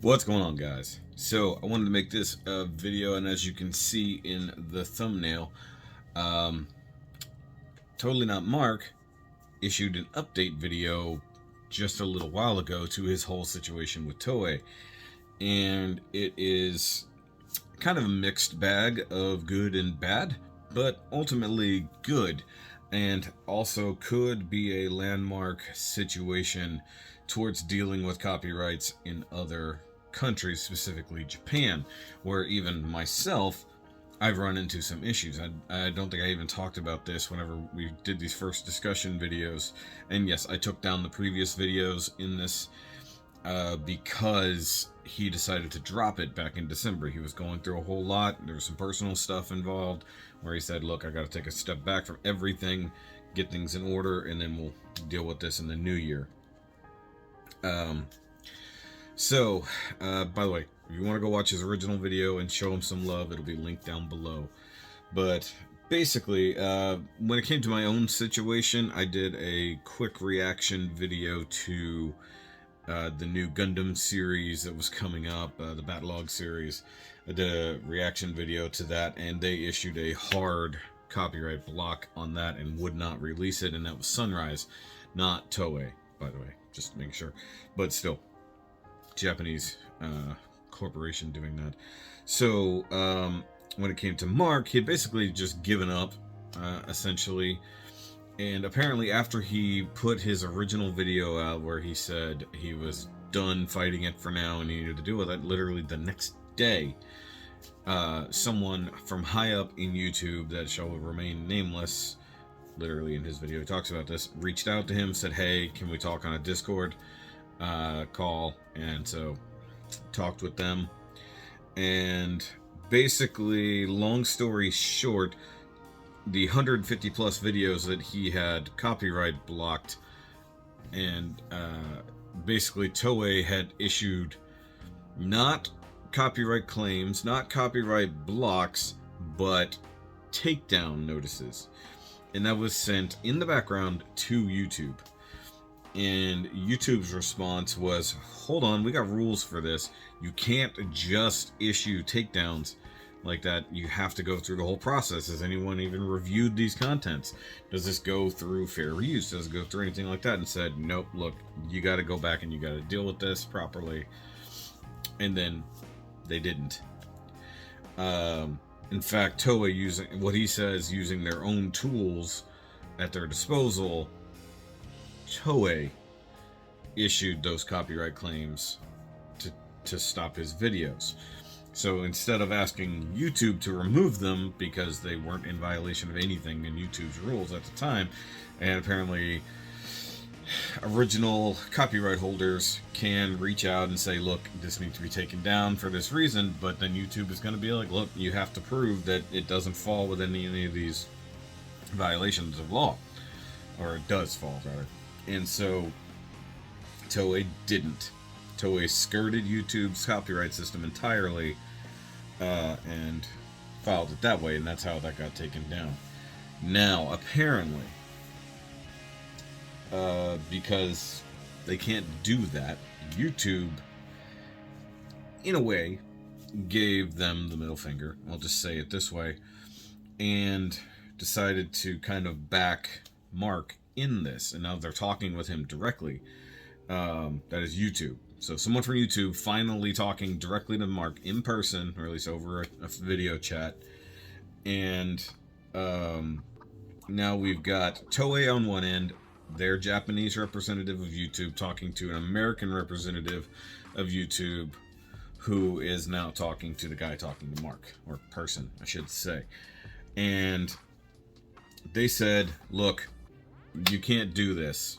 What's going on, guys? So I wanted to make this video, and as you can see in the thumbnail, um, Totally Not Mark issued an update video just a little while ago to his whole situation with TOEI, and it is kind of a mixed bag of good and bad, but ultimately good, and also could be a landmark situation towards dealing with copyrights in other countries, specifically Japan, where even myself, I've run into some issues. I don't think I even talked about this whenever we did these first discussion videos. And yes, I took down the previous videos in this because he decided to drop it back in December. He was going through a whole lot. There was some personal stuff involved where he said, look, I got to take a step back from everything, get things in order, and then we'll deal with this in the new year. By the way, if you want to go watch his original video and show him some love, it'll be linked down below. But basically, when it came to my own situation, I did a quick reaction video to the new Gundam series that was coming up, the Batlog series. I did a reaction video to that, and they issued a hard copyright block on that and would not release it, and that was Sunrise, not Toei, by the way, just to make sure. But still, Japanese corporation doing that. So when it came to Mark, he had basically just given up, essentially. And apparently after he put his original video out where he said he was done fighting it for now and he needed to deal with it, literally the next day, someone from high up in YouTube that shall remain nameless, literally in his video he talks about this, reached out to him, said, hey, can we talk on a Discord call? And so talked with them, and basically, long story short, the 150 plus videos that he had copyright blocked, and basically Toei had issued not copyright claims, not copyright blocks, but takedown notices, and that was sent in the background to YouTube. And YouTube's response was, hold on, we got rules for this. You can't just issue takedowns like that. You have to go through the whole process. Has anyone even reviewed these contents? Does this go through fair use? Does it go through anything like that? And said, nope, look, you got to go back and you got to deal with this properly. And then they didn't. In fact, Toei, using what he says, using their own tools at their disposal, Toei issued those copyright claims to stop his videos. So instead of asking YouTube to remove them because they weren't in violation of anything in YouTube's rules at the time, and apparently original copyright holders can reach out and say, look, this needs to be taken down for this reason, but then YouTube is going to be like, look, you have to prove that it doesn't fall within any of these violations of law, or it does fall, rather. And so Toei didn't. Toei skirted YouTube's copyright system entirely and filed it that way, and that's how that got taken down. Now, apparently, because they can't do that, YouTube, in a way, gave them the middle finger, I'll just say it this way, and decided to kind of back Mark in this, and now they're talking with him directly. That is YouTube. So someone from YouTube finally talking directly to Mark in person, or at least over a video chat. And now we've got Toei on one end, their Japanese representative of YouTube, talking to an American representative of YouTube, who is now talking to the guy talking to Mark, or person, I should say. And they said, look, you can't do this.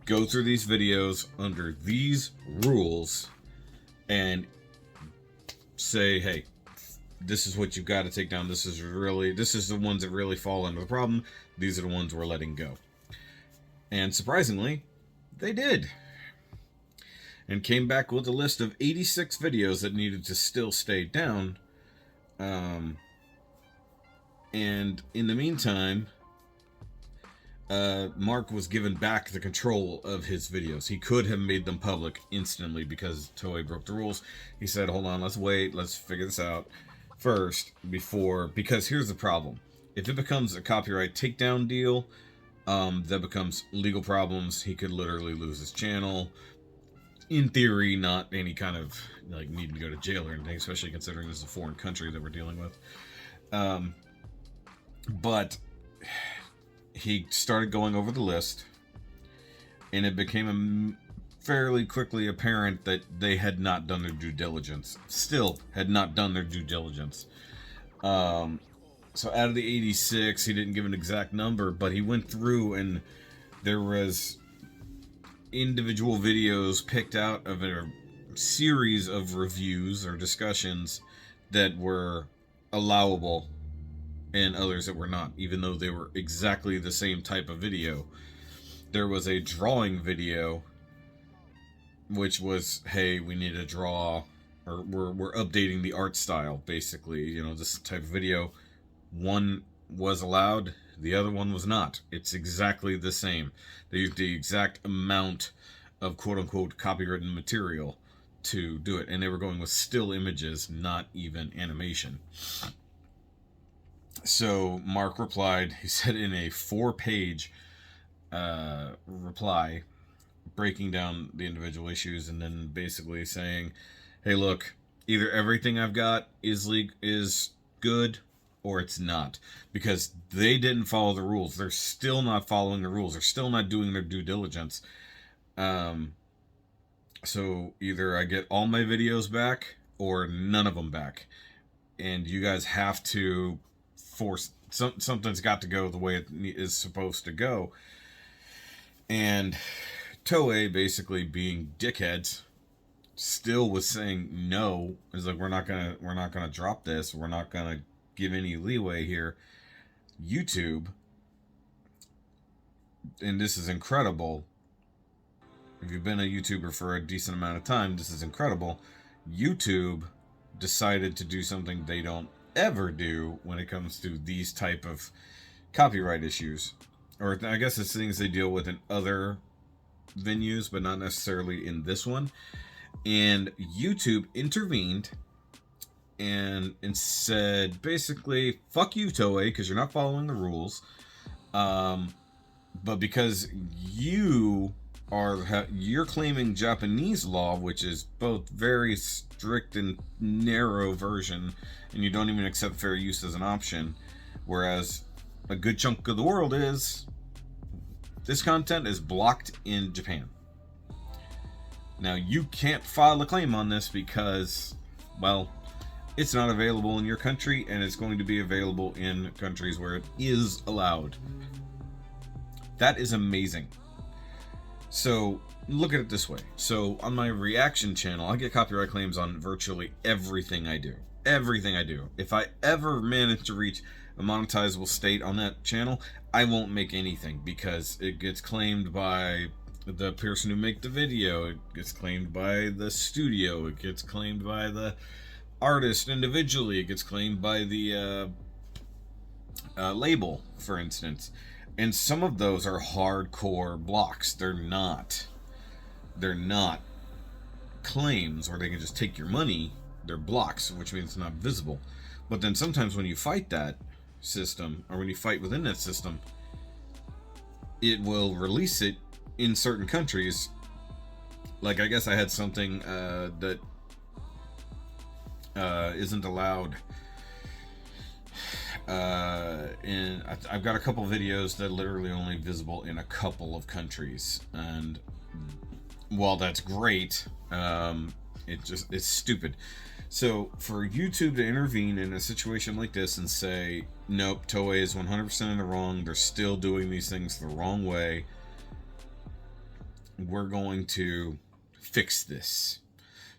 Go through these videos under these rules and say, hey, this is what you've got to take down. This is the ones that really fall under the problem. These are the ones we're letting go. And surprisingly, they did. And came back with a list of 86 videos that needed to still stay down. And in the meantime, Mark was given back the control of his videos. He could have made them public instantly because Toei broke the rules. He said, hold on, let's wait, let's figure this out first before, because here's the problem. If it becomes a copyright takedown deal, that becomes legal problems. He could literally lose his channel. In theory, not any kind of like needing to go to jail or anything, especially considering this is a foreign country that we're dealing with. But he started going over the list, and it became fairly quickly apparent that they had not done their due diligence. Still had not done their due diligence. So out of the 86, he didn't give an exact number, but he went through and there was individual videos picked out of a series of reviews or discussions that were allowable and others that were not, even though they were exactly the same type of video. There was a drawing video, which was, hey, we need to draw, or we're updating the art style, basically. You know, this type of video. One was allowed, the other one was not. It's exactly the same. They used the exact amount of quote-unquote copywritten material to do it, and they were going with still images, not even animation. So Mark replied, he said in a 4-page reply, breaking down the individual issues and then basically saying, hey, look, either everything I've got is good or it's not, because they didn't follow the rules. They're still not following the rules. They're still not doing their due diligence. So either I get all my videos back or none of them back. And you guys have to force, something's got to go the way it is supposed to go. And Toei, basically being dickheads, still was saying no. It's like, we're not gonna drop this. We're not gonna give any leeway here. YouTube, and this is incredible. If you've been a YouTuber for a decent amount of time, this is incredible. YouTube decided to do something they don't ever do when it comes to these type of copyright issues. Or I guess it's things they deal with in other venues, but not necessarily in this one. And YouTube intervened and said, basically, fuck you, Toei, because you're not following the rules. But because you're claiming Japanese law, which is both very strict and narrow version, and you don't even accept fair use as an option, whereas a good chunk of the world is, this content is blocked in Japan. Now, you can't file a claim on this because, well, it's not available in your country, and it's going to be available in countries where it is allowed. That is amazing. So, look at it this way. So, on my reaction channel, I get copyright claims on virtually everything I do. Everything I do. If I ever manage to reach a monetizable state on that channel, I won't make anything because it gets claimed by the person who make the video, it gets claimed by the studio, it gets claimed by the artist individually, it gets claimed by the label, for instance. And some of those are hardcore blocks. They're not claims where they can just take your money. They're blocks, which means it's not visible. But then sometimes when you fight that system, or when you fight within that system, it will release it in certain countries. Like, I guess I had something that isn't allowed. And I've got a couple videos that are literally only visible in a couple of countries. And while that's great, it's stupid. So for YouTube to intervene in a situation like this and say, nope, Toei is 100% in the wrong, they're still doing these things the wrong way, we're going to fix this.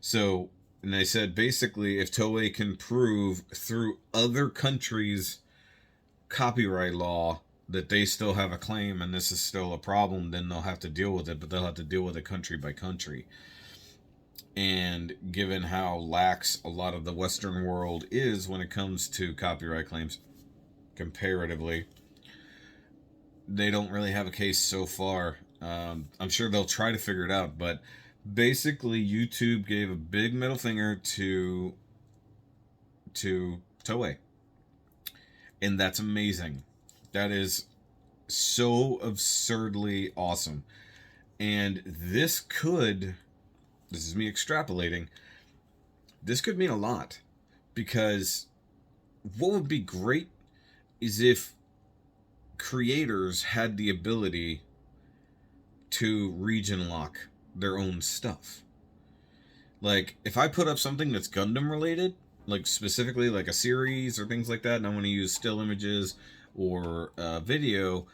So, and they said basically if Toei can prove through other countries' copyright law that they still have a claim and this is still a problem, then they'll have to deal with it, but they'll have to deal with it country by country. And given how lax a lot of the Western world is when it comes to copyright claims, comparatively, they don't really have a case so far. I'm sure they'll try to figure it out, but basically, YouTube gave a big middle finger to TOEI, and that's amazing. That is so absurdly awesome. And this is me extrapolating, this could mean a lot, because what would be great is if creators had the ability to region lock their own stuff. Like, if I put up something that's Gundam related, like specifically like a series or things like that, and I want to use still images or video,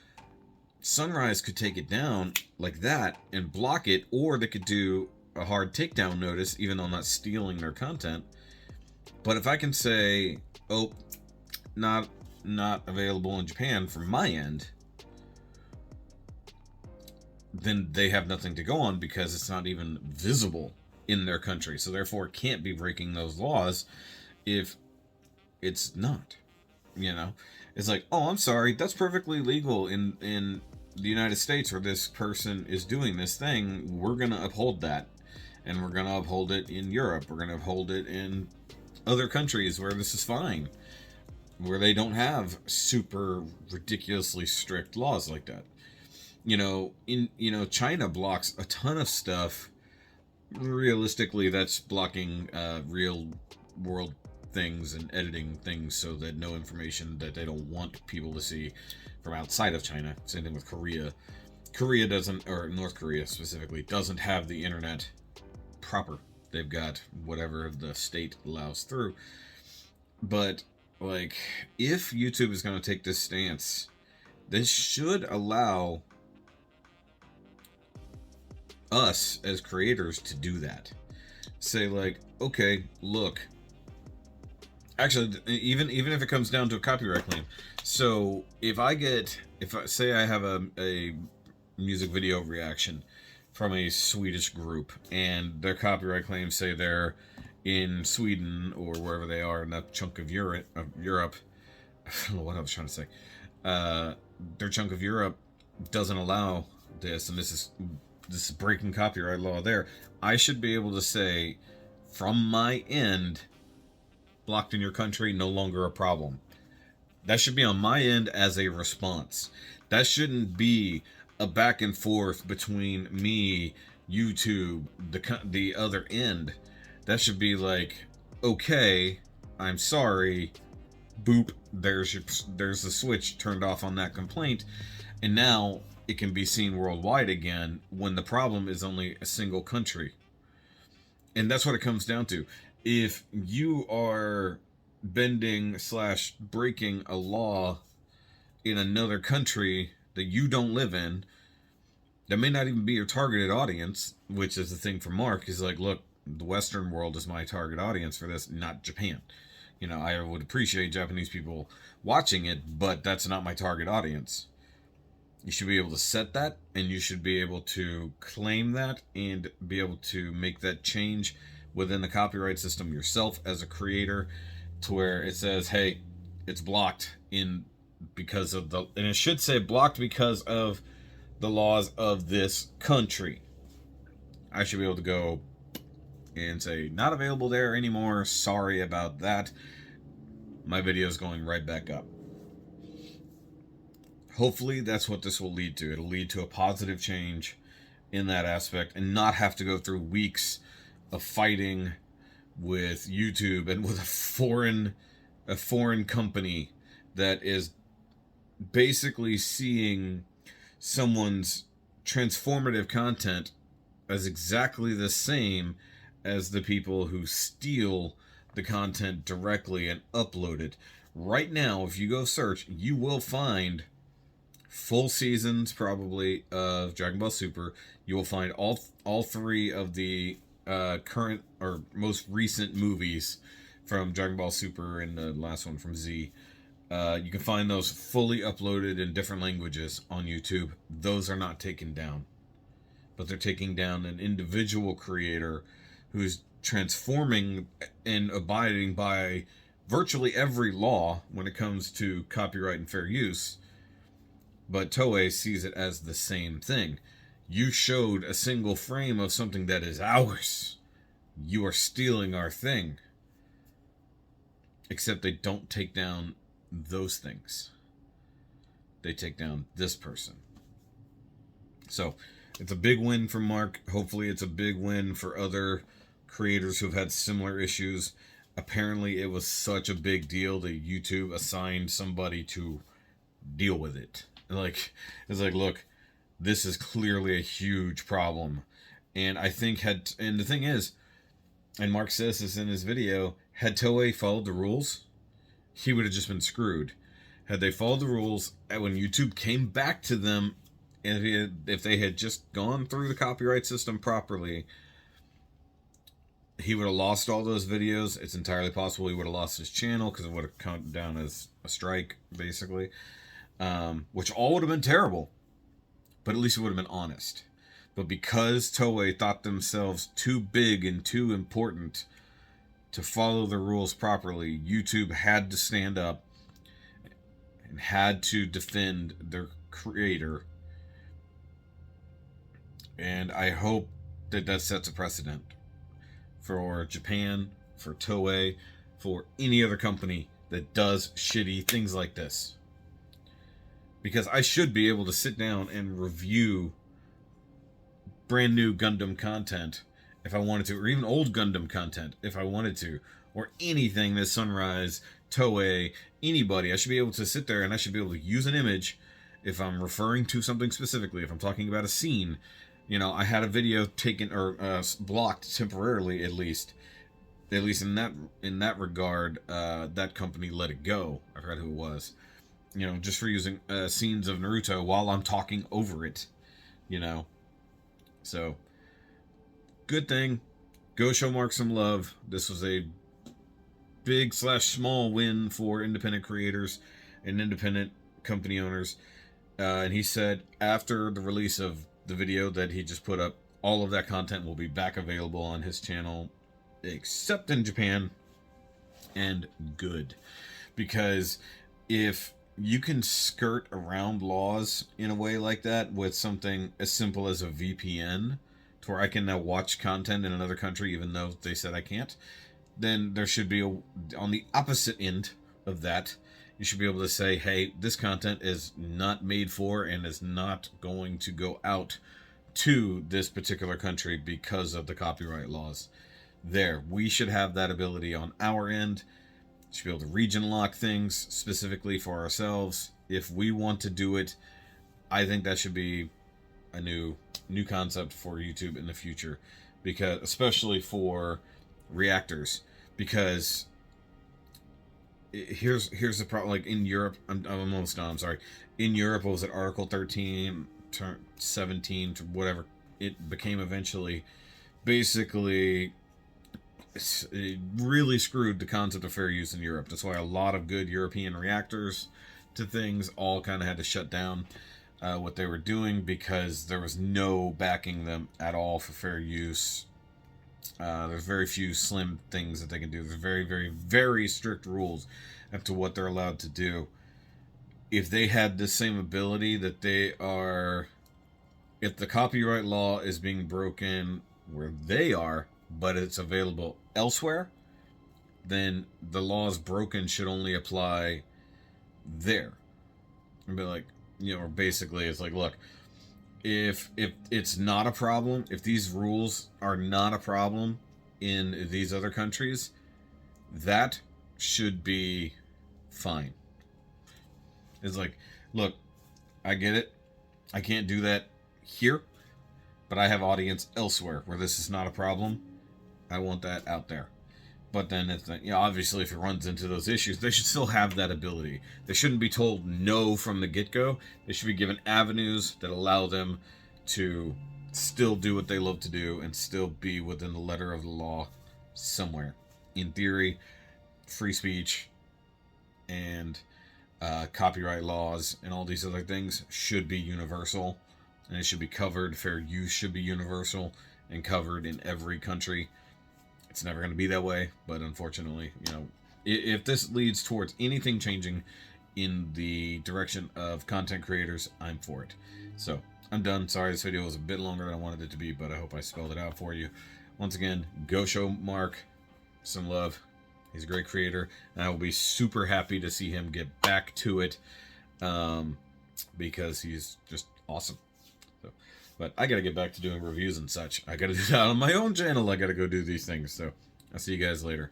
Sunrise could take it down like that and block it, or they could do a hard takedown notice, even though I'm not stealing their content. But if I can say, oh, not available in Japan from my end, then they have nothing to go on because it's not even visible in their country. So therefore it can't be breaking those laws if it's not. You know? It's like, oh, I'm sorry, that's perfectly legal in the United States where this person is doing this thing. We're gonna uphold that. And we're gonna uphold it in Europe. We're gonna uphold it in other countries where this is fine, where they don't have super ridiculously strict laws like that. China blocks a ton of stuff. Realistically, that's blocking real world things and editing things so that no information that they don't want people to see from outside of China. Same thing with Korea. Korea doesn't, or North Korea specifically, doesn't have the internet proper. They've got whatever the state allows through. But, like, if YouTube is going to take this stance, this should allow us as creators to do that. Say, like, okay, look. Actually, even if it comes down to a copyright claim. So, if I say I have a music video reaction from a Swedish group, and their copyright claims say they're in Sweden or wherever they are in that chunk of Europe. I don't know what I was trying to say. Their chunk of Europe doesn't allow this, and this is breaking copyright law there. I should be able to say, from my end, blocked in your country, no longer a problem. That should be on my end as a response. That shouldn't be a back and forth between me, YouTube, the other end. That should be like, okay, I'm sorry, boop, there's the switch turned off on that complaint, and now it can be seen worldwide again when the problem is only a single country. And that's what it comes down to. If you are bending / breaking a law in another country that you don't live in, that may not even be your targeted audience, which is the thing for Mark. He's like, look, the Western world is my target audience for this, not Japan. I would appreciate Japanese people watching it, but that's not my target audience. You should be able to set that, and you should be able to claim that and be able to make that change within the copyright system yourself as a creator, to where it says, hey, it's blocked because of and it should say blocked because of the laws of this country. I should be able to go and say, not available there anymore, sorry about that. My video is going right back up. Hopefully that's what this will lead to. It'll lead to a positive change in that aspect, and not have to go through weeks of fighting with YouTube and with a foreign company that is basically seeing someone's transformative content as exactly the same as the people who steal the content directly and upload it. Right now, if you go search, you will find full seasons probably of Dragon Ball Super. You will find all three of the current or most recent movies from Dragon Ball Super and the last one from Z. You can find those fully uploaded in different languages on YouTube. Those are not taken down, but they're taking down an individual creator who's transforming and abiding by virtually every law when it comes to copyright and fair use, But Toei sees it as the same thing. You showed a single frame of something that is ours. You are stealing our thing. Except they don't take down those things. They take down this person. So it's a big win for Mark. Hopefully it's a big win for other creators who've had similar issues. Apparently it was such a big deal that YouTube assigned somebody to deal with it. Like, it's like, look, this is clearly a huge problem. And I think and the thing is, and Mark says this in his video, had Toei followed the rules, he would have just been screwed. Had they followed the rules, and when YouTube came back to them, and if they had just gone through the copyright system properly, he would have lost all those videos. It's entirely possible he would have lost his channel because it would have come down as a strike, basically. Which all would have been terrible. But at least it would have been honest. But because Toei thought themselves too big and too important to follow the rules properly, YouTube had to stand up and had to defend their creator. And I hope that that sets a precedent for Japan, for Toei, for any other company that does shitty things like this. Because I should be able to sit down and review brand new Gundam content if I wanted to, or even old Gundam content if I wanted to, or anything that Sunrise, Toei, anybody. I should be able to sit there and I should be able to use an image if I'm referring to something specifically, if I'm talking about a scene. You know, I had a video taken or blocked temporarily, at least in that regard. That company let it go. I forgot who it was. You know, just for using scenes of Naruto while I'm talking over it. You know, so good thing. Go show Mark some love. This was a big/small win for independent creators and independent company owners. And he said after the release of the video that he just put up, all of that content will be back available on his channel, except in Japan. And good. Because if you can skirt around laws in a way like that with something as simple as a VPN, to where I can now watch content in another country even though they said I can't, then there should be on the opposite end of that, you should be able to say, hey, this content is not made for and is not going to go out to this particular country because of the copyright laws. There, we should have that ability on our end. We should be able to region lock things specifically for ourselves if we want to do it. I think that should be a new concept for YouTube in the future, because especially for reactors, because here's the problem. Like in Europe, I'm almost done. I'm sorry. In Europe, what was it, Article 13, 17, to whatever it became eventually? Basically, it really screwed the concept of fair use in Europe. That's why a lot of good European reactors to things all kind of had to shut down what they were doing, because there was no backing them at all for fair use. There's very few slim things that they can do. There's very, very, very strict rules as to what they're allowed to do. If they had the same ability that they are, if the copyright law is being broken where they are, but it's available elsewhere, then the laws broken should only apply there. And be like, you know, basically it's like, look, if it's not a problem, if these rules are not a problem in these other countries, that should be fine. It's like, look, I get it. I can't do that here, but I have audience elsewhere where this is not a problem. I want that out there. But then, it's, you know, obviously, if it runs into those issues, they should still have that ability. They shouldn't be told no from the get-go. They should be given avenues that allow them to still do what they love to do and still be within the letter of the law somewhere. In theory, free speech and copyright laws and all these other things should be universal, and it should be covered. Fair use should be universal and covered in every country. It's never going to be that way, but unfortunately, you know, if this leads towards anything changing in the direction of content creators, I'm for it. So I'm done. Sorry, this video was a bit longer than I wanted it to be, but I hope I spelled it out for you. Once again, go show Mark some love. He's a great creator, and I will be super happy to see him get back to it, because he's just awesome. So, but I got to get back to doing reviews and such. I got to do that on my own channel. I got to go do these things. So I'll see you guys later.